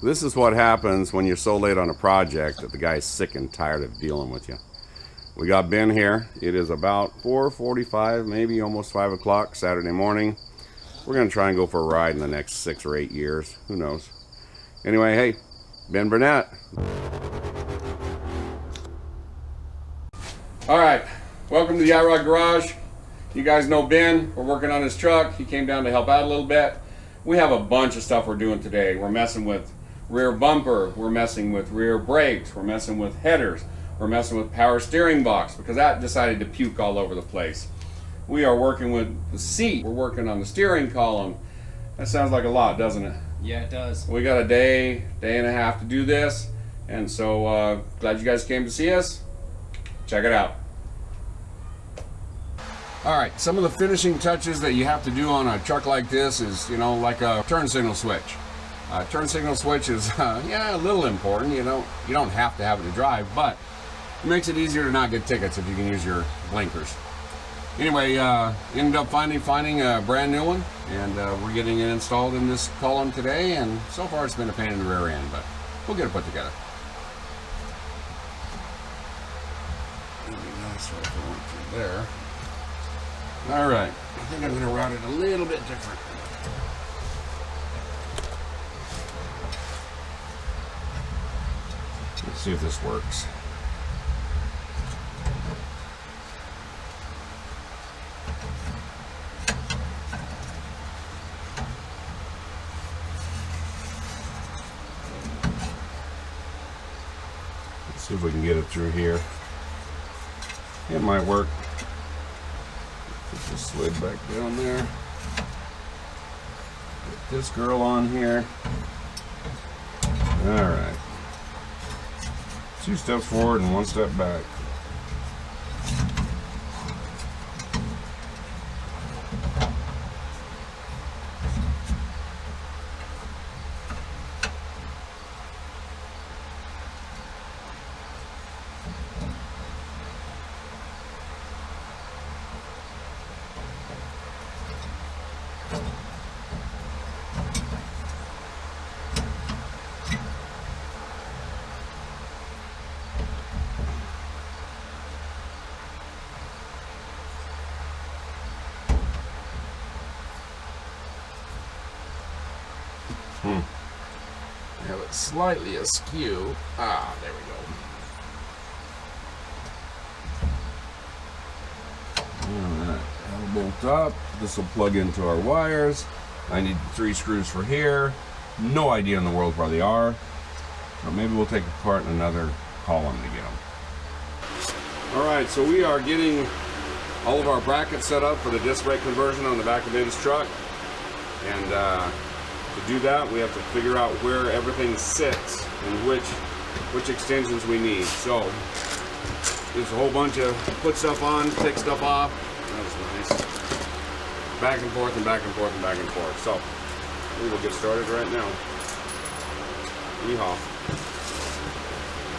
This is what happens when you're so late on a project that the guy's sick and tired of dealing with you. We got Ben here. It is about 4:45, maybe almost 5 o'clock Saturday morning. We're going to try and go for a ride in the next 6 or 8 years. Who knows? Anyway, hey, Ben Burnett. All right, welcome to the iRod Garage. You guys know Ben. We're working on his truck. He came down to help out a little bit. We have a bunch of stuff we're doing today. We're messing with rear bumper, we're messing with rear brakes, we're messing with headers, we're messing with power steering box because that decided to puke all over the place. We are working with the seat, we're working on the steering column. That sounds like a lot, doesn't it? Yeah, it does. We got a day and a half to do this, and so glad you guys came to see us. Check it out. All right, some of the finishing touches that you have to do on a truck like this is, you know, like a turn signal switch. Turn signal switch is, yeah, a little important. You don't have to have it to drive, but it makes it easier to not get tickets if you can use your blinkers. Anyway, ended up finding a brand new one, and we're getting it installed in this column today, and so far it's been a pain in the rear end, but we'll get it put together. There. All right, I think I'm going to route it a little bit different. Let's see if this works. Let's see if we can get it through here. It might work. Put this lid back down there. Get this girl on here. All right. 2 steps forward and 1 step back. Have it slightly askew. Ah, there we go. Alright, I'll bolt up. This will plug into our wires. I need 3 screws for here. No idea in the world where they are. Or maybe we'll take apart another column to get them. Alright, so we are getting all of our brackets set up for the disc brake conversion on the back of Ben's truck. And to do that, we have to figure out where everything sits and which extensions we need. So there's a whole bunch of put stuff on, take stuff off. That was nice. Back and forth and back and forth and back and forth. So we will get started right now. Yeehaw.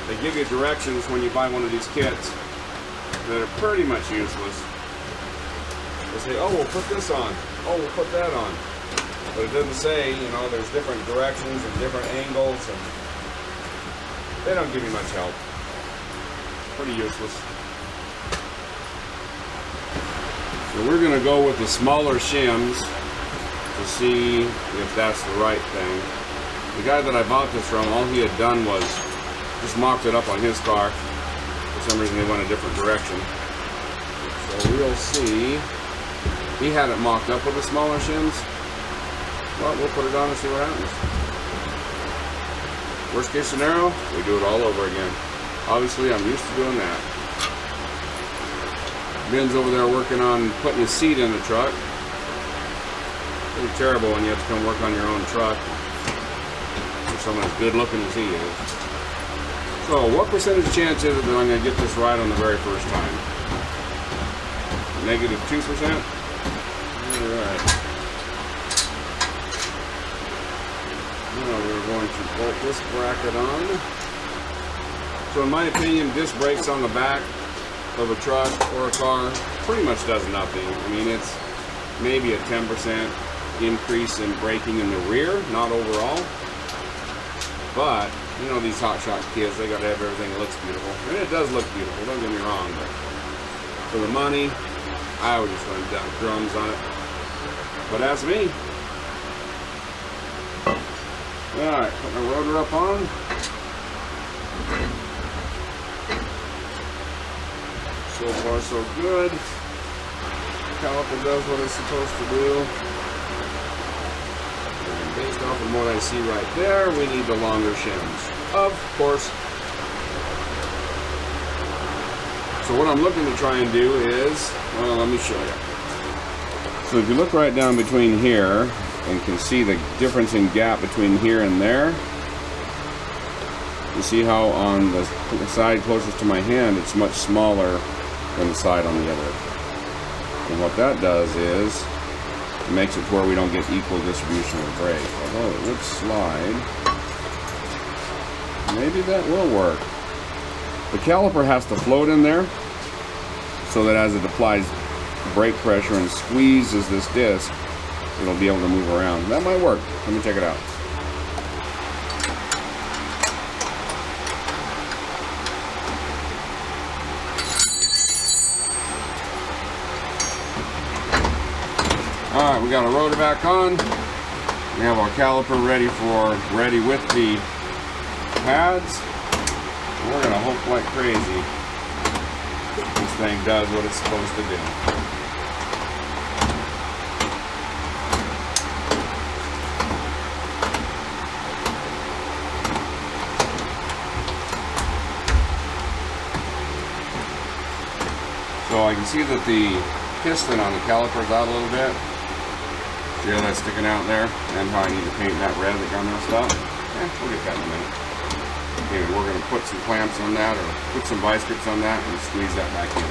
They give you directions when you buy one of these kits that are pretty much useless. They say, oh, we'll put this on. Oh, we'll put that on. But it doesn't say, you know, there's different directions and different angles, and they don't give you much help. Pretty useless. So we're going to go with the smaller shims to see if that's the right thing. The guy that I bought this from, all he had done was just mocked it up on his car. For some reason they went a different direction. So we'll see. He had it mocked up with the smaller shims. Well, we'll put it on and see what happens. Worst case scenario, we do it all over again. Obviously, I'm used to doing that. Ben's over there working on putting his seat in the truck. Pretty terrible when you have to come work on your own truck for someone as good looking as he is. So, what percentage chance is it that I'm going to get this right on the very first time? -2%? Alright. Now we're going to bolt this bracket on. So in my opinion, disc brakes on the back of a truck or a car pretty much does nothing. I mean, it's maybe a 10% increase in braking in the rear, not overall. But, you know, these hotshot kids, they gotta have everything that looks beautiful. And it does look beautiful, don't get me wrong, but for the money, I would just run down drums on it. But that's me. Alright, put my rotor up on. So far so good. Caliper does what it's supposed to do. And based off of what I see right there, we need the longer shims, of course. So what I'm looking to try and do is, well, let me show you. So if you look right down between here and can see the difference in gap between here and there, you see how on the side closest to my hand it's much smaller than the side on the other. And what that does is it makes it to where we don't get equal distribution of brake. Although it would slide, maybe that will work. The caliper has to float in there so that as it applies brake pressure and squeezes this disc, it'll be able to move around. That might work. Let me check it out. Alright, we got our rotor back on. We have our caliper ready with the pads. We're gonna hope like crazy this thing does what it's supposed to do. So I can see that the piston on the caliper is out a little bit. See how that's sticking out there? And how I need to paint that red that got messed up? We'll get that in a minute. Okay, we're going to put some clamps on that, or put some vice grips on that, and squeeze that back in.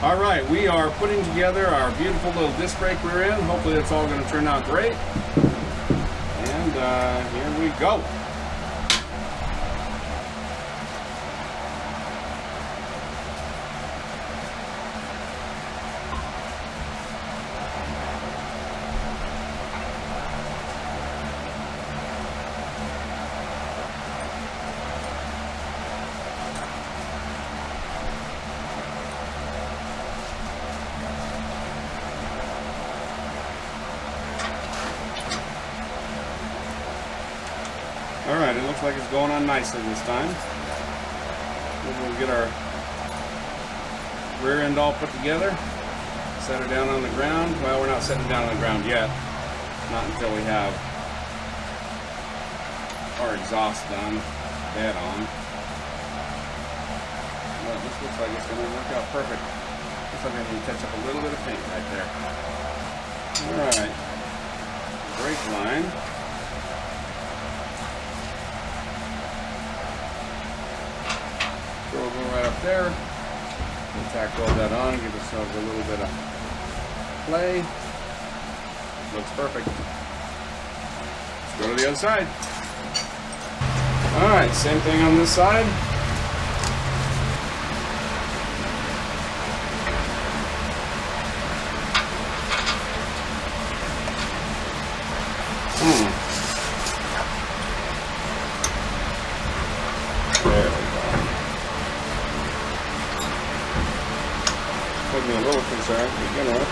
Alright, we are putting together our beautiful little disc brake rear end. Hopefully it's all going to turn out great. And here we go. Alright, it looks like it's going on nicely this time. We'll get our rear end all put together, set her down on the ground. Well, we're not setting it down on the ground yet, not until we have our exhaust done, dead on. Well, this looks like it's going to work out perfect. Looks like I need to touch up a little bit of paint right there. Alright, brake line. We'll go right up there. We'll tack weld that on, give ourselves a little bit of play. Looks perfect. Let's go to the other side. Alright, same thing on this side. Me a little concerned to begin with.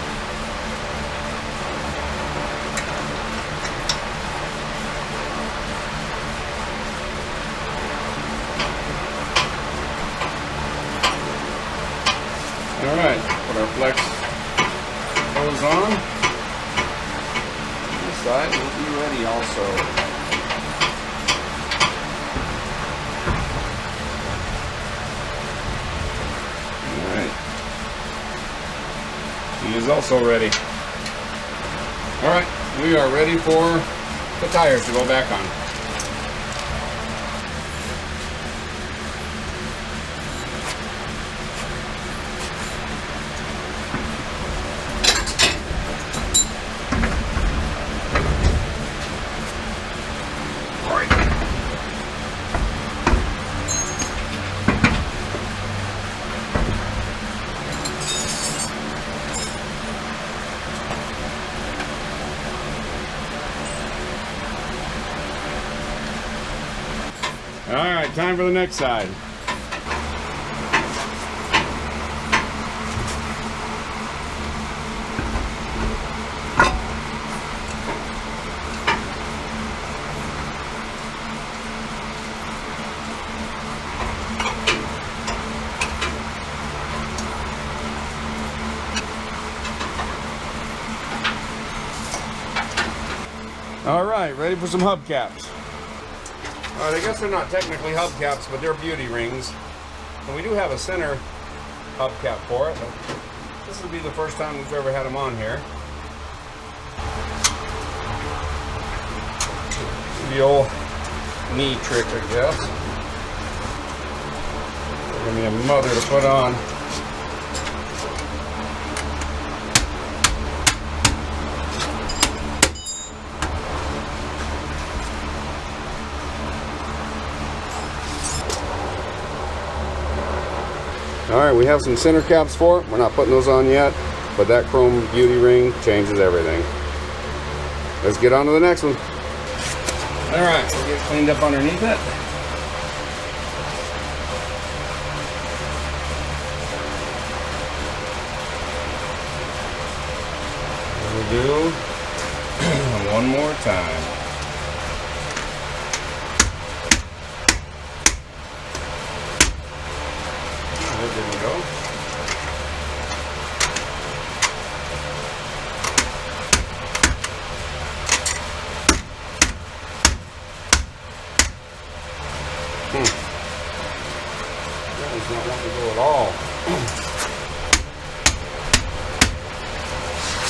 Alright, put our flex hose on. This side will be ready also. He is also ready. Alright, we are ready for the tires to go back on. All right, time for the next side. All right, ready for some hubcaps. All right, I guess they're not technically hubcaps, but they're beauty rings. And we do have a center hubcap for it. But this will be the first time we've ever had them on here. The old knee trick, I guess. Give me a mother to put on. Alright, we have some center caps for it. We're not putting those on yet, but that chrome beauty ring changes everything. Let's get on to the next one. Alright, we'll get cleaned up underneath it. We'll do one more time. There we go. That does not want to go at all.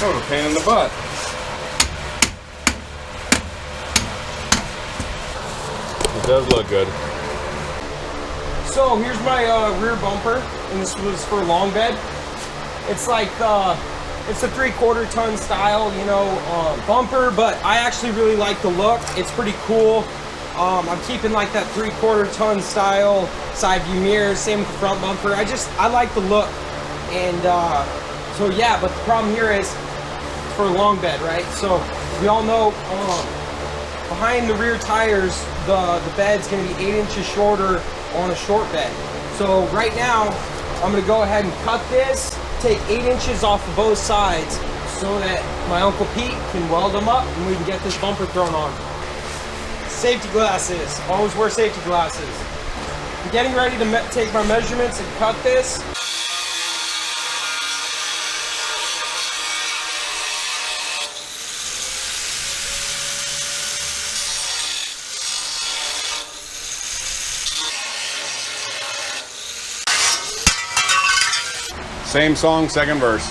What a pain in the butt. It does look good. So here's my rear bumper, and this was for long bed. It's like it's a 3/4 ton style, you know, bumper, but I actually really like the look. It's pretty cool. I'm keeping like that 3/4 ton style side view mirrors, same with the front bumper. I like the look, and so yeah. But the problem here is it's for a long bed, right? So we all know behind the rear tires, the bed's going to be 8 inches shorter on a short bed. So right now, I'm gonna go ahead and cut this, take 8 inches off of both sides so that my Uncle Pete can weld them up and we can get this bumper thrown on. Safety glasses, always wear safety glasses. I'm getting ready to take my measurements and cut this. Same song, second verse.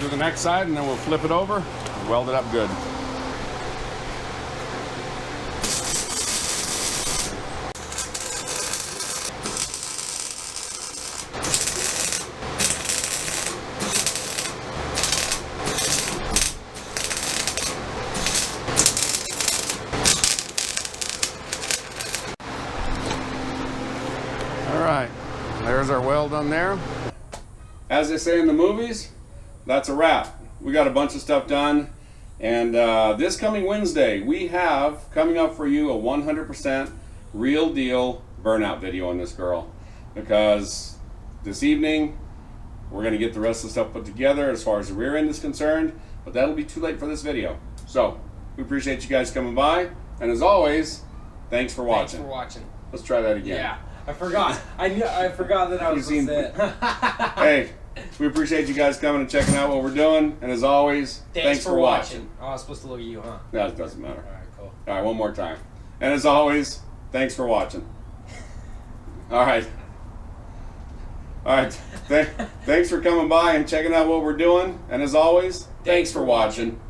Do the next side and then we'll flip it over and weld it up good. Alright, there's our weld done there. As they say in the movies, that's a wrap. We got a bunch of stuff done, and this coming Wednesday we have coming up for you a 100% real deal burnout video on this girl, because this evening we're going to get the rest of the stuff put together as far as the rear end is concerned, but that'll be too late for this video. So we appreciate you guys coming by, and as always, thanks for watching. Thanks for watching. Let's try that again. Yeah, I forgot. I forgot that I was supposed to. Hey, we appreciate you guys coming and checking out what we're doing, and as always, thanks for watching. Oh, I was supposed to look at you, huh? No, it doesn't matter. All right, cool. All right, one more time. And as always, thanks for watching. All right. All right. Thanks for coming by and checking out what we're doing, and as always, thanks for watching.